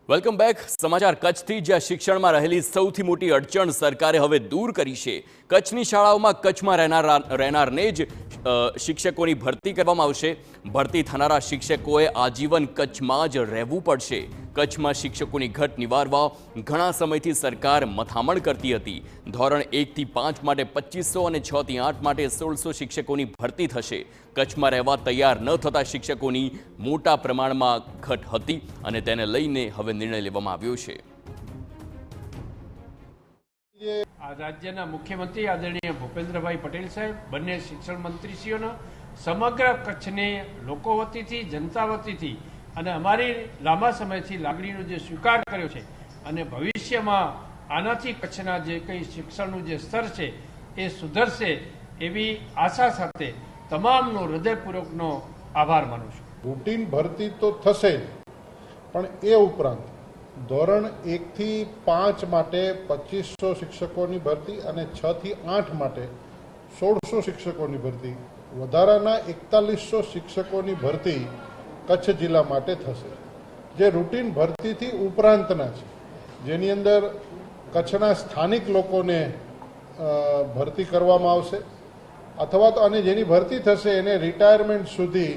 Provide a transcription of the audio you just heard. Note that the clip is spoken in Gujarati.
Welcome back. સમાચાર કચ્છથી, જ્યાં શિક્ષણમાં રહેલી સૌથી મોટી અડચણ સરકારે હવે દૂર કરી છે. કચ્છની શાળાઓમાં કચ્છમાં રહેનારને જ શિક્ષકોની ભરતી કરવામાં આવશે. ભરતી થનારા શિક્ષકોએ આજીવન કચ્છમાં જ રહેવું પડશે. કચ્છમાં શિક્ષકોની ઘટ નિવારવા ઘણા સમયથી સરકાર મથામણ કરતી હતી. ધોરણ 1 થી 5 માટે 2500 અને 6 થી 8 માટે 1600 શિક્ષકોની ભરતી થશે. કચ્છમાં રહેવા તૈયાર ન થતા શિક્ષકોની મોટા પ્રમાણમાં ઘટ હતી અને તેને લઈને હવે નિર્ણય લેવામાં આવ્યો છે. રાજ્યના મુખ્યમંત્રી આદરણીય ભૂપેન્દ્રભાઈ પટેલ સાહેબ, બંને શિક્ષણ મંત્રીશ્રીઓનો સમગ્ર કચ્છને લોકો વતીથી, જનતા વતીથી અને અમારી લાંબા સમયથી લાગણીનો જે સ્વીકાર કર્યો છે અને ભવિષ્યમાં આનાથી કચ્છના જે કંઈ શિક્ષણનું જે સ્તર છે એ સુધરશે એવી આશા સાથે તમામનો હૃદયપૂર્વકનો આભાર માનું છું. રૂટીન ભરતી તો થશે જ, પણ એ ઉપરાંત ધોરણ 1 થી 5 માટે 2500 શિક્ષકોની ભરતી અને 6 થી 8 માટે 1600 શિક્ષકોની ભરતી, વધારાના 4100 શિક્ષકોની ભરતી કચ્છ જિલ્લા માટે થશે, જે રૂટીન ભરતીથી ઉપરાંતના છે, જેની અંદર કચ્છના સ્થાનિક લોકોને ભરતી કરવામાં આવશે અથવા તો અને જેની ભરતી થશે એને રિટાયરમેન્ટ સુધી